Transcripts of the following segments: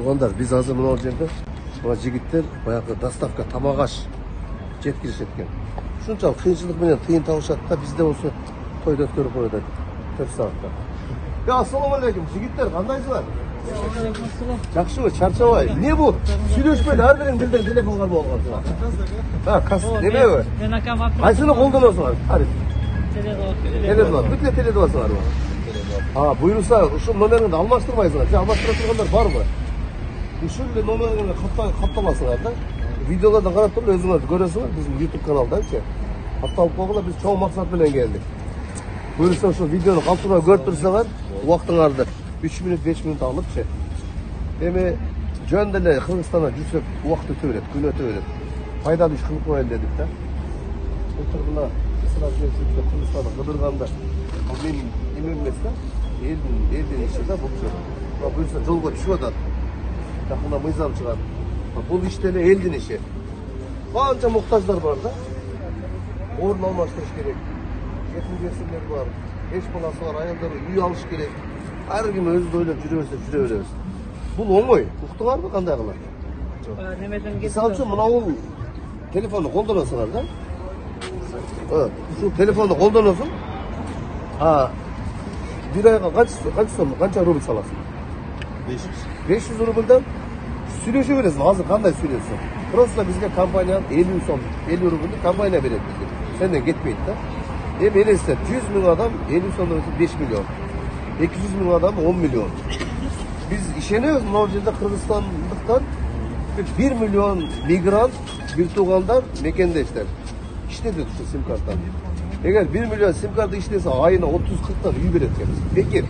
Tuğanlar, biz hazır mı olacağında? Buna jigitler bayağı dastavka tamagaş жеткиришет экен. Ушунчалык кыйынчылык менен тыйын табышат да, бизде болсо тойду өткөрүп коет 4 саатта. Assalamu alaikum, жигиттер, кандайсыңар? Жакшыбы, чарчабай. Эмне бул? Сүйлөшпөй ар бириң билдиң телефон калып алгансыңар. Немеби? Мен акам Кайсыны колдоносуңар? Теледва. Бүт эле теледвасыңарбы? Буйруса, ушул номериңди алмаштырбайсыңар. Же алмаштыра тургандар барбы? Ушул эле номериңди катталасыңар да. Videolardan karap turun özünüz görüyorsunuz bizim YouTube kanalındayız ya. Hatta bu biz çoğu maksat bilen geldik. Buyursa şu videonu kaltına görüp dursalar vaktin ardı 3 minut 5 minut alıp şey. Demi Cöndele Kırgızistan'a cüsep vakit ötüverip, gün ötüverip. Faydalı iş kılıp koyalım dedik de. Oturduğunda sıra cüsepte Kırgızistan'a Kıdırgan'da benim imemesine elden işi de bu şey. Buyursa yolga düşüyor da yakında mıyzam çıkar. Bu işleri eldin işi. Kanca muhtaçlar var da. Orun almashtırış gerek. Yetim yetimler var. Eş balası var, ayakları üy alış gerek. Her gün özü doyup jüreberебиз. Bu oңой. Uktu var mı kanday kılar? Misal üçün buna ol telefonu koldanasınlar da. Evet. Şu telefonu koldanasın. Bir ayga kança rubl salasın? 500 rubldan Süreşebilirsin. Hazır kanday sürüyorsun. Prosta bizge kampanyan 50 rublü kampanya verir bizge. Senden gitmeyin de. Hem eleste 100 milyon adam 50 sonunda 5 milyon. 200 milyon adam 10 milyon. Biz işeniyoruz Norveç'te Kırgızistan'dan 1 milyon migrant bir tuğandan mekende işler. İşledi şu sim karttan. Eğer 1 milyon sim kartı işlese ayına 30-40'tan üy veretkeniz. Peki.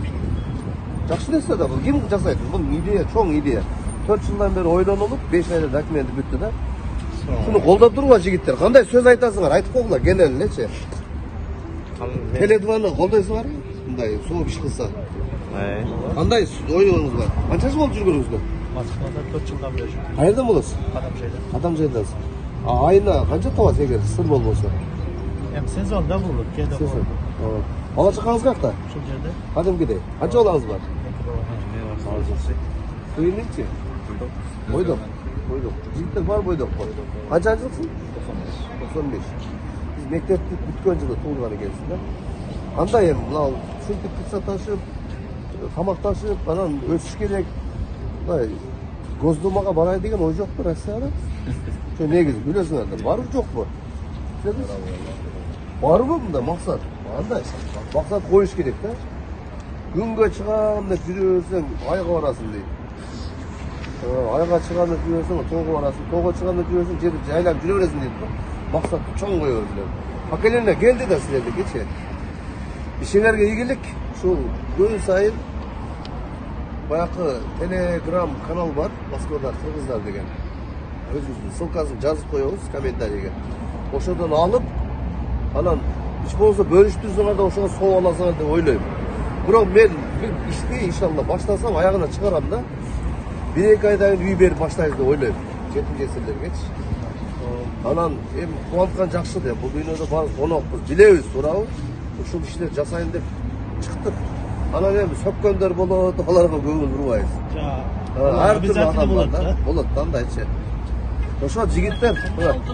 Жақсы нәрсе да бұл. Кім жасайды? Бұл идея, чоң идея. 4 жылдан бері ойланылып, 5 айда документі бүтті да. Шуны қолдап тұруға жігіттер. Қандай сөз айтасыңар? Айтып қойғыла, генералнече. Теледваны қолдайсыңар? Бұндай соғып іш қылса. Қандай ойыңыз бар? Қанша жыл болып жүргеніңізді? Москвада 4 жылдан бері жүрмін. Қайерден боласыз? Адамжайдансыз. Айына қанша табасыз егер сыр болмаса? Сезонда болды, кейде болды. Бала шақаңыз қақта? Шул жерде. Кәдімгідей. Қанша балаңыз бар? Түйініңше? Бойдық. Жігіттер бар бойдық қой. Қанша жылсың? 95. Біз мектепті бүткен жылы туылғаны келсін да. Қандай ем? Мынау шүнтік қытса ташып, тамақ ташып, анан өсіш керек. Госдумаға барай деген ой жоқ па Россияда? Şu негіз білесіңіздер, бар жоқ па? Бар ба бұнда мақсат? Андай, мақсат қойыш керек та. Күнге шығам деп жүресің, айға барасың дейді. Айға шығам деп жүресің, тоға барасың, тоға шығам деп жүресің, жерді жайлап жүре бересің дейді. Мақсатты чоң қоя берділер. Поколение келді да сіздерді кеше. Ішеңерге игілік, шул күн сайын баяқы телеграм канал бар, Москвада Кыргыздар деген. Өзіміздің ссылкасын жазып қоямыз комментарийге. Ошодан алып, анан hiç болса бөлүштүрсөңөр да ошого соо аласыңар деп ойлойм. Бирок мен ишти иншалла баштасам аягына чыгарам да. 1-2 айдан кийин үй берип баштайбыз деп ойлойм. Жетим жесирлергечи. Анан эми кубанткан жакшы деп, бул дүйнөдө бар конокпуз, билебиз, туурабы? Ушул иштерди жасайын деп чыктык. Анан эми сөккөндөр болот, аларга көңүл бурбайбыз. Ар түрдүү адамдар да болот да андайчы. Ошо жигиттер,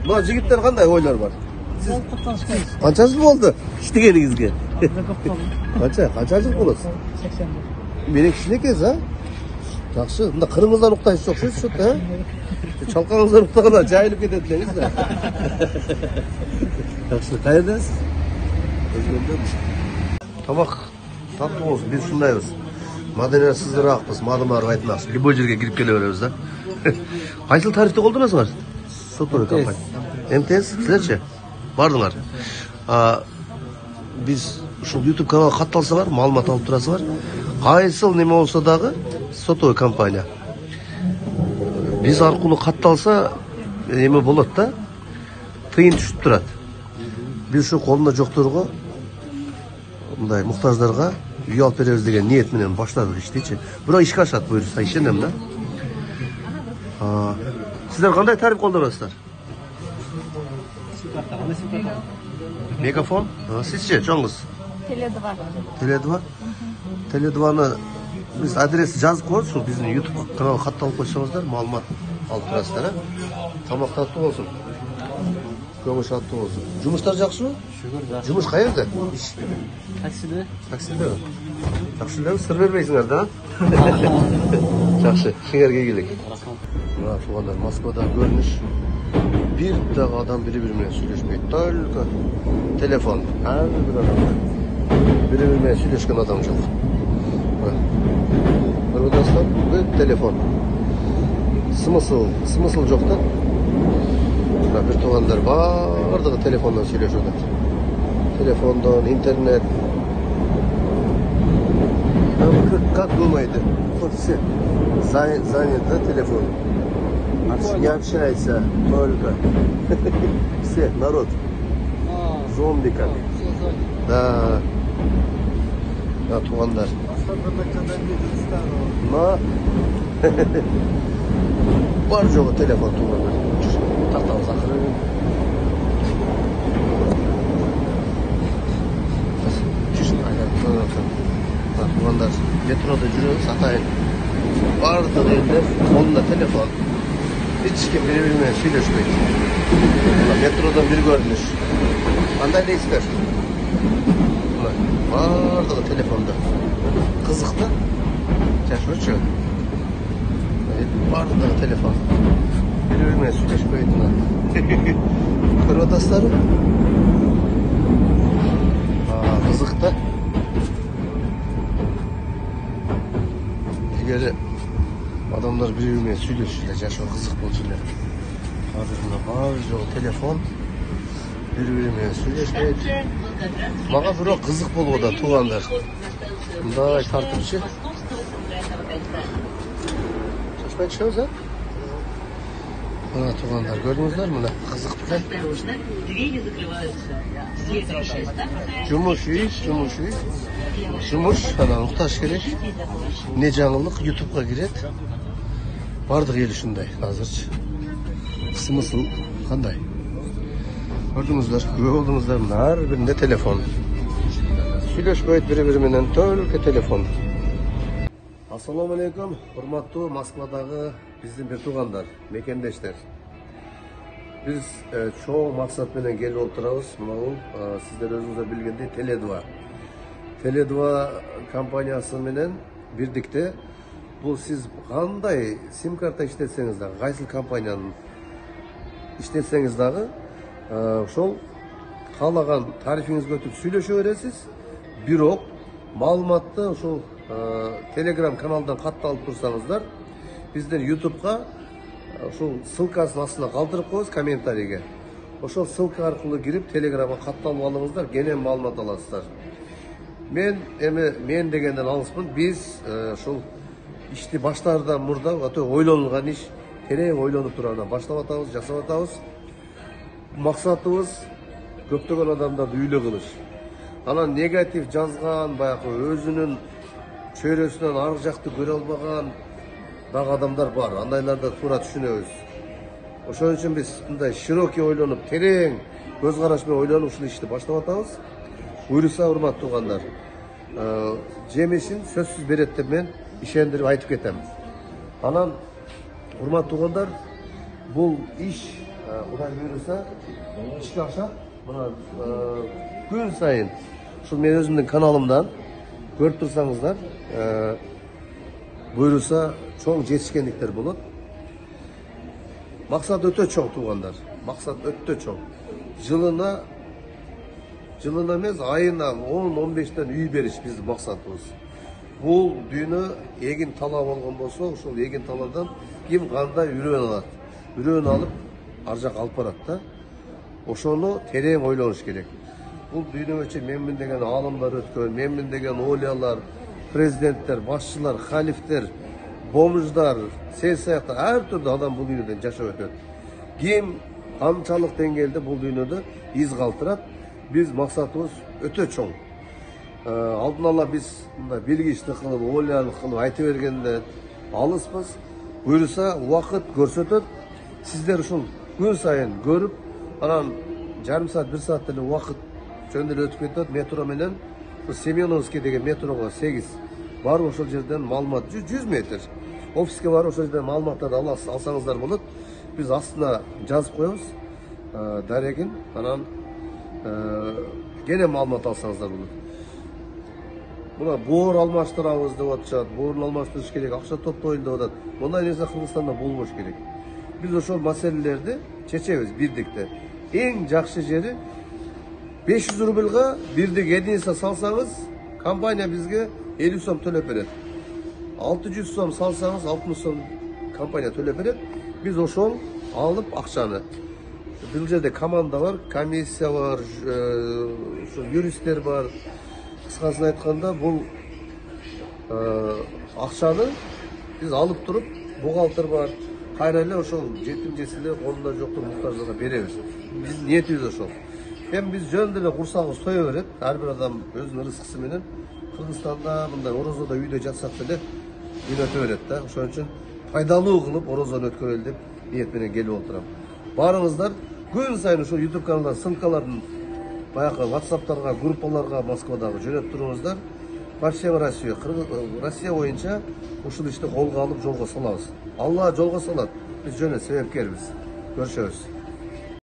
мына жигиттер кандай ойлор бар? Қанша жыл болды іштегеніңізге? Қанша жыл боласыз? 81. Менен кішінекесіз, а? Жақсы. Мында қырыңыздан ұқтайсыз жоқ сөз шықты, а? Шалқаңыздан ұқтағанда жайылып кететілеңіз, да? Жақсы. Қайырдасыз? Өзгенден. Тамақ татты болсын, біз шындайбыз. Мадина сыздыраақпыз, мадым арып айтмақсыз. Любой жерге кіріп келе береміз, да? Қайсыл тарифте қолданасыңар? Сотовый компания. МТС, сіздерше? Бардыңар. Біз ушул YouTube каналы катталсаңар, маалымат алып турасыңар. Кайсыл неме болсо дагы сотовый компания. Биз аркылуу катталса, неме болот да. Тыйын түшүп турат. Биз ушу колунда жокторго мындай муктаждарга үй алып беребиз деген ниет менен баштадык иштечи. Бирок ишке ашат буюрса, ишенем да. Сиздер кандай тариф колдоносуздар? Мегафон? Сизче, чоңуз? Теле2. Теле2-ны Biz adresi жазып koyarız, şu bizim YouTube kanalı kатталып koysanızlar, malumat alıp turasızlar, ha? Tamak tatlı olsun. Kömüş tatlı olsun. Жұмыстар жақсы mı? Şükür жақсы. Жұмыс қайерде? Takside. Takside mi? Takside mi? Sır vermeysinler de, ha? Жақсы, шыңерге келейік. Мына туғандар, Москвада көрініш. Bir de adam birbirine söyleşmeyi. Только telefon. Her bir adam. Birbirine söyleşken adam çok. Arkadaşlar bu telefon. Смысл жоқ та. Bir туғандар бардығы telefondan söyleşiyorlar. Telefondan, internet. Как думаете? Вот все заняты телефон. Не общается только. Все, народ. Зомби как. Да. Да, туғандар. Но бар жоғы телефон туғандар. Тақтауыз ақыры. Туғандар метрода жүріңіз, атайын. Бардығы елдер, қолында телефон. Hiç kim birbirine söyleşmeyiz. Metrodan bir görünüş. Qanday deysizler? Bardığı telefonda. Kızıqda. Şaşırıcı. Bardığı telefon. Birbirine söyleşmeyiz. Kırvadasları. Kızıqda. Egeri adamlar birbirine söyleşiyorlar, yaşa kızık bolsunlar. Hazırında var yok telefon, birbirine söyleşmeyip. Mağa bir o kızık bolu da tuğanlar. Bunday tartışçı. Şaşmay çıkıyoruz ha? Bana tuğanlar gördünüzler mi? Kızık bilen. Cumuş, ana muhtaç gerek. Ne canlılık YouTube'a giret. Bardık eli şunday hazırcı. Смысл qanday? Gördünüzler, güve oldunuzlar mı? Her birinde telefon. Söyleşmeyip birbiriminden только telefon. Assalamu alaikum, hurmatlı Moskvadagı bizim bir tuğanlar, mekendeşler. Biz çoğu maksat bilen gelip oturabız. Sizler özünüzde bilgende Tele2 kompaniyası bilen birlikte bu siz qanday sim karta işletseniz de, qaysı kompaniyanın işletseniz dağı şol қалаған tarifingizge ötüp söyleşe veresiz. Бирок маалыматты ошол Telegram kanaldan катталып турсаңыздар, бизден YouTube'га ошол ссылкасын астына калтырып коебуз комментарийге. Ошол ссылка аркылуу кирип Telegramга катталып алыңыздар, кенен маалымат аласыздар. Мен дегенден алыспын. Биз ошол ишти баштаардан мурда ойлонулган иш, терең ойлонуп турардан баштап атабыз, жасап атабыз. Максатыбыз көптөгөн адамдарды үйлө кылыш. Анан негатив жазган, баягы өзүнүн чөйрөсүнөн аркы жакты көрө албаган дагы адамдар бар. Андайларды туура түшүнөбүз. Ошон үчүн биз мындай широкий ойлонуп, терең көз караш менен ойлонуп ушул ишти баштап атабыз. Буйруса, урматтуу туугандар, жемишин сөзсүз берет деп мен ишендирип айтып кетем. Анан урматтуу туугандар, бул иш Кудай буйруса ишке ашат. Мына күн сайын ушул мен өзүмдүн каналымдан көрүп турсаңыздар, буйруса чоң жетишкендиктер болот. Максат өтө чоң туугандар. Максат өтө чоң. Жылына эмес, айына 10-15тен үй бериш биздин максатыбыз. Бул дүйнө эгин тала болгон болсо, ошол эгин талардан ким кандай үрөн алат. Үрөн алып ар жака алып барат да. Ошону терең ойлонуш керек. Бул дүйнөгөчө менмин деген аалымдар өткөн, менмин деген олиялар, президенттер, башчылар, халифтер, бомждар, сен сыяктуу ар түрдүү адам бул дүйнөдөн жашап өтөт. Ким канчалык деңгээлде бул дүйнөдө из калтырат? Биз максатыбыз өтө чоң. Алдын ала биз мындай билгичтик кылып, олиялык кылып айтып бергенде алыспыз. Буйруса убакыт көрсөтөт. Сиздер ушул күн сайын көрүп, анан жарым саат, 1 саат эле убакыт жөндөр өтүп кетет. Метро менен Семеновский деген метрого 8 барып ошол жерден маалымат 100 метр офиске барып ошол жерден маалыматтарды алсаңыздар болот. Биз астына жазып коебуз дарегин, анан кене маалымат алсаңыздар болот. Мына боор алмаштырабыз деп атышат, боорун алмаштырыш керек, акча топтойлу деп атат. Мындай нерсе Кыргызстанда болбош керек. Биз ошол маселелерди чечебиз бирдикте. Эң жакшы жери 500 рубльга бирдик единица салсаңыз, компания бизге 50 сом төлөп берет. 600 сом салсаңыз, 60 сом компания төлөп берет. Биз ошол алып акчаны. Бул жерде команда бар, комиссия бар, юристтер бар. Кыскасын айтканда, бул акчаны биз алып туруп, бухгалтер бар. Кайра эле ошол жетим жесирлер, колунда жоктур муктаждарга беребиз. Биздин ниетибиз ошол. Эми биз жөн деле курсагыбыз тое берет. Ар бир адам өзүнүн рызкысы менен. Кыргызстанда мындай орозодо үйдө жатсак деле күн өтө берет да. Ошон үчүн пайдалуу кылып орозону өткөрөлү деп ниет менен келип отурам. Барыңыздар, күн сайын ушул YouTube каналда ссылкаларын баягы WhatsApp'тарга, группаларга Москвадагы жөнөтүп туруңуздар. Барча Россия боюнча ушул ишти колго алып жолго салабыз. Алла жолго салат. Биз жөн эле себепкербиз. Көрүшөбүз.